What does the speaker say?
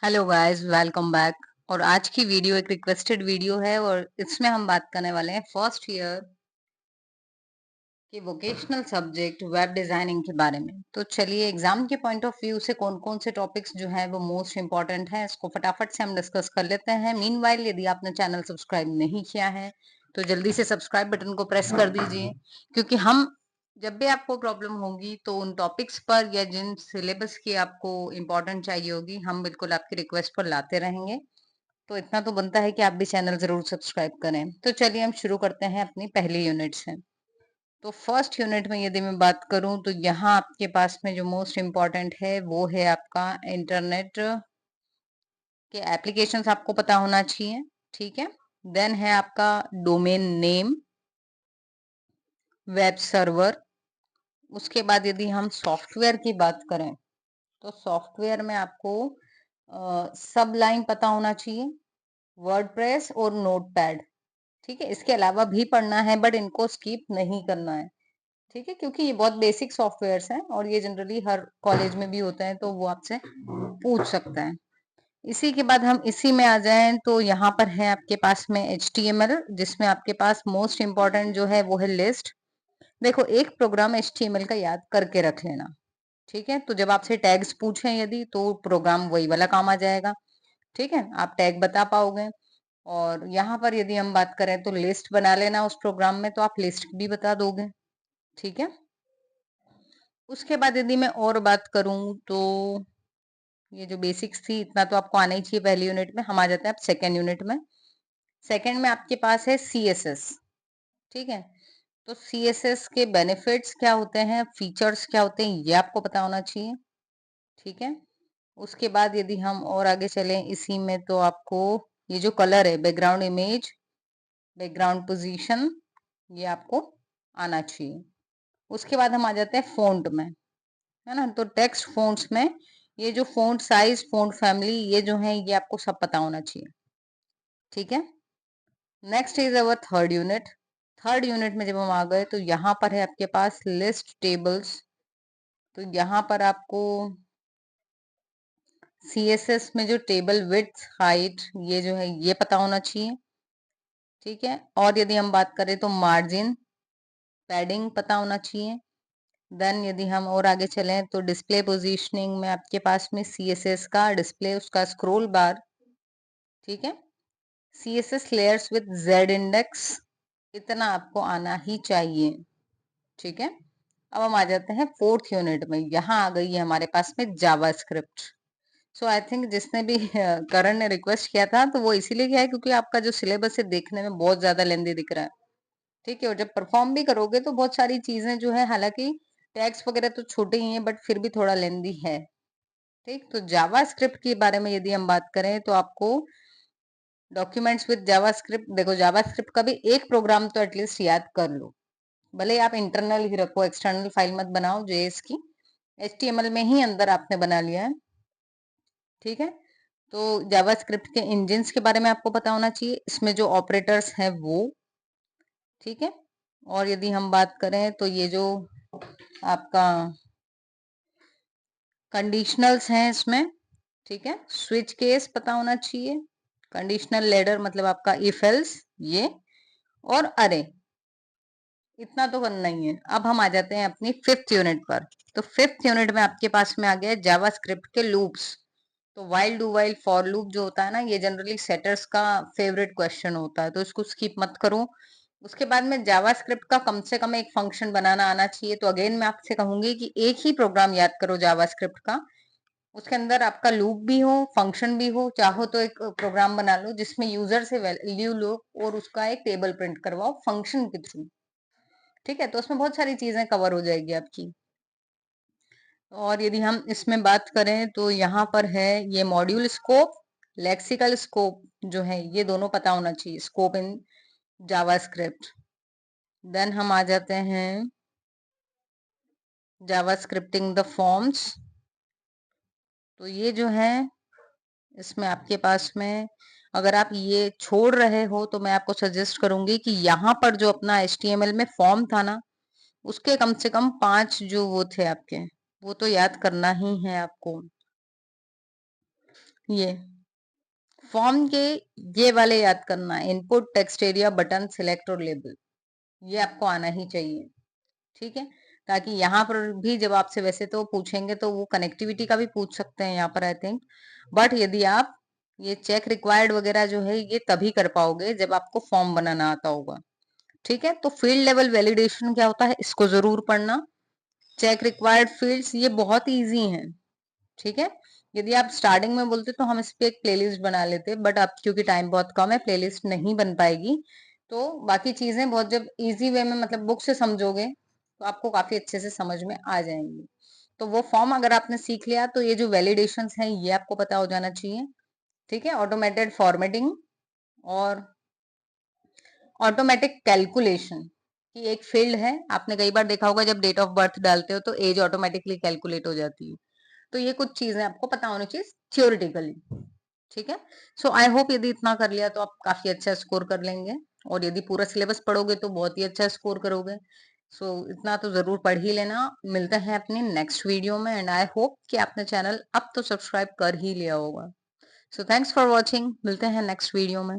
Hello guys, welcome back. और आज की वीडियो एक रिक्वेस्टेड वीडियो है और इसमें हम बात करने वाले हैं फर्स्ट ईयर के वोकेशनल सब्जेक्ट वेब डिजाइनिंग के बारे में। तो चलिए, एग्जाम के पॉइंट ऑफ व्यू से कौन कौन से टॉपिक्स जो है वो मोस्ट इंपॉर्टेंट है, इसको फटाफट से हम डिस्कस कर लेते हैं। मीनवाइल, यदि आपने चैनल सब्सक्राइब नहीं किया है तो जल्दी से सब्सक्राइब बटन को प्रेस कर दीजिए, क्योंकि हम जब भी आपको प्रॉब्लम होगी तो उन टॉपिक्स पर या जिन सिलेबस की आपको इम्पोर्टेंट चाहिए होगी, हम बिल्कुल आपकी रिक्वेस्ट पर लाते रहेंगे। तो इतना तो बनता है कि आप भी चैनल जरूर सब्सक्राइब करें। तो चलिए हम शुरू करते हैं अपनी पहली यूनिट से। तो फर्स्ट यूनिट में यदि मैं बात करूं तो यहाँ आपके पास में जो मोस्ट इम्पोर्टेंट है वो है आपका इंटरनेट के एप्लीकेशंस, आपको पता होना चाहिए। ठीक है। देन है आपका डोमेन नेम, वेब सर्वर। उसके बाद यदि हम सॉफ्टवेयर की बात करें तो सॉफ्टवेयर में आपको सब लाइन पता होना चाहिए, वर्डप्रेस और नोटपैड। ठीक है, इसके अलावा भी पढ़ना है बट इनको स्किप नहीं करना है। ठीक है, क्योंकि ये बहुत बेसिक सॉफ्टवेयर्स हैं और ये जनरली हर कॉलेज में भी होते हैं, तो वो आपसे पूछ सकता है। इसी के बाद हम इसी में आ जाएं तो यहाँ पर है आपके पास में HTML, जिसमें आपके पास मोस्ट इम्पॉर्टेंट जो है वो है लिस्ट। देखो, एक प्रोग्राम HTML का याद करके रख लेना। ठीक है, तो जब आपसे टैग्स पूछें यदि, तो प्रोग्राम वही वाला काम आ जाएगा। ठीक है, आप टैग बता पाओगे। और यहाँ पर यदि हम बात करें तो लिस्ट बना लेना उस प्रोग्राम में, तो आप लिस्ट भी बता दोगे। ठीक है। उसके बाद यदि मैं और बात करूं तो ये जो बेसिक्स थी इतना तो आपको आना ही चाहिए पहली यूनिट में। हम आ जाते हैं अब सेकेंड यूनिट में। सेकेंड में आपके पास है CSS। ठीक है, तो CSS के बेनिफिट्स क्या होते हैं, फीचर्स क्या होते हैं, ये आपको पता होना चाहिए। ठीक है। उसके बाद यदि हम और आगे चलें इसी में, तो आपको ये जो कलर है, बैकग्राउंड इमेज, बैकग्राउंड पोजीशन, ये आपको आना चाहिए। उसके बाद हम आ जाते हैं फ़ॉन्ट में, है ना। तो टेक्स्ट फ़ॉन्ट्स में ये जो फ़ॉन्ट साइज, फ़ॉन्ट फैमिली, ये जो है ये आपको सब पता होना चाहिए। ठीक है। Next is our third unit. Third unit में जब हम आ गए तो यहाँ पर है आपके पास लिस्ट टेबल्स। तो यहाँ पर आपको CSS में जो टेबल विड्थ, हाइट, ये जो है ये पता होना चाहिए। ठीक है। और यदि हम बात करें तो मार्जिन, पैडिंग पता होना चाहिए। देन यदि हम और आगे चलें तो डिस्प्ले पोजीशनिंग में आपके पास में CSS का डिस्प्ले, उसका स्क्रॉल बार। ठीक है। CSS layers with Z index, इतना आपको आना ही चाहिए। ठीक है। अब हम आ जाते हैं फोर्थ यूनिट में। यहाँ आ गई है हमारे पास में जावास्क्रिप्ट। सो आई थिंक जिसने भी करण ने रिक्वेस्ट किया था तो वो इसीलिए किया है क्योंकि आपका जो सिलेबस है देखने में बहुत ज्यादा लेंदी दिख रहा है। ठीक है, और जब परफॉर्म भी करोगे तो बहुत सारी चीजें जो है, हालांकि टैग्स वगैरह तो छोटे ही हैं बट फिर भी थोड़ा लेंदी है। ठीक, तो जावास्क्रिप्ट के बारे में यदि हम बात करें तो आपको डॉक्यूमेंट्स विद जावास्क्रिप्ट, देखो जावास्क्रिप्ट का भी एक प्रोग्राम तो एटलीस्ट याद कर लो। भले आप इंटरनल ही रखो, एक्सटर्नल फाइल मत बनाओ जेएस की, HTML में ही अंदर आपने बना लिया है। ठीक है। तो जावास्क्रिप्ट के इंजिन्स के बारे में आपको पता होना चाहिए, इसमें जो ऑपरेटर्स हैं वो। ठीक है। और यदि हम बात करें तो ये जो आपका कंडीशनल्स हैं इसमें, ठीक है, स्विच केस पता होना चाहिए, कंडीशनल लेडर मतलब आपका इफ एल्स, ये, और अरे, इतना तो करना ही है। अब हम आ जाते हैं अपनी फिफ्थ यूनिट पर। तो फिफ्थ यूनिट में आपके पास में आ गया जावास्क्रिप्ट के लूप्स। तो while do while for loop जो होता है ना, ये जनरली सेटर्स का फेवरेट क्वेश्चन होता है, तो इसको स्किप मत करो। उसके बाद में जावास्क्रिप्ट का कम से कम एक फंक्शन बनाना आना चाहिए। तो अगेन मैं आपसे कहूंगी कि एक ही प्रोग्राम याद करो जावास्क्रिप्ट का, उसके अंदर आपका लूप भी हो, फंक्शन भी हो। चाहो तो एक प्रोग्राम बना लो जिसमें यूजर से वैल्यू लो और उसका एक टेबल प्रिंट करवाओ फंक्शन के थ्रू। ठीक है, तो उसमें बहुत सारी चीजें कवर हो जाएगी आपकी। और यदि हम इसमें बात करें तो यहाँ पर है ये मॉड्यूल स्कोप, लेक्सिकल स्कोप जो है ये दोनों पता होना चाहिए, स्कोप इन जावास्क्रिप्ट। देन हम आ जाते हैं जावास्क्रिप्टिंग द फॉर्म्स। तो ये जो है इसमें आपके पास में, अगर आप ये छोड़ रहे हो तो मैं आपको सजेस्ट करूंगी कि यहाँ पर जो अपना HTML में फॉर्म था ना, उसके कम से कम 5 जो वो थे आपके, वो तो याद करना ही है आपको। ये फॉर्म के ये वाले याद करना, input, text area, button, select और लेबल, ये आपको आना ही चाहिए, ठीक है। ताकि यहाँ पर भी जब आपसे वैसे तो पूछेंगे तो वो कनेक्टिविटी का भी पूछ सकते हैं यहाँ पर आई थिंक, बट यदि आप ये चेक रिक्वायर्ड वगैरह जो है ये तभी कर पाओगे जब आपको फॉर्म बनाना आता होगा, ठीक है। तो फील्ड लेवल वैलिडेशन क्या होता है, इसको जरूर पढ़ना। चेक रिक्वायर्ड फील्ड्स ये बहुत इजी हैं, ठीक है। यदि आप स्टार्टिंग में बोलते तो हम इस पे एक प्लेलिस्ट बना लेते, बट अब क्योंकि टाइम बहुत कम है प्लेलिस्ट नहीं बन पाएगी। तो बाकी चीजें बहुत जब इजी वे में मतलब बुक से समझोगे तो आपको काफी अच्छे से समझ में आ जाएंगी। तो वो फॉर्म अगर आपने सीख लिया तो ये जो वैलिडेशंस हैं ये आपको पता हो जाना चाहिए, ठीक है। ऑटोमेटेड फॉर्मेटिंग और ऑटोमेटिक कैलकुलेशन की एक फील्ड है, आपने कई बार देखा होगा जब डेट ऑफ बर्थ डालते हो तो एज ऑटोमेटिकली कैलकुलेट हो जाती है। तो ये कुछ चीजें आपको पता होनी चाहिए थियोरिटिकली, ठीक है। सो आई होप यदि इतना कर लिया तो आप काफी अच्छा स्कोर कर लेंगे, और यदि पूरा सिलेबस पढ़ोगे तो बहुत ही अच्छा स्कोर करोगे। सो इतना तो जरूर पढ़ ही लेना। मिलते हैं अपनी नेक्स्ट वीडियो में, एंड आई होप कि आपने चैनल अब तो सब्सक्राइब कर ही लिया होगा। सो थैंक्स फॉर वॉचिंग, मिलते हैं नेक्स्ट वीडियो में।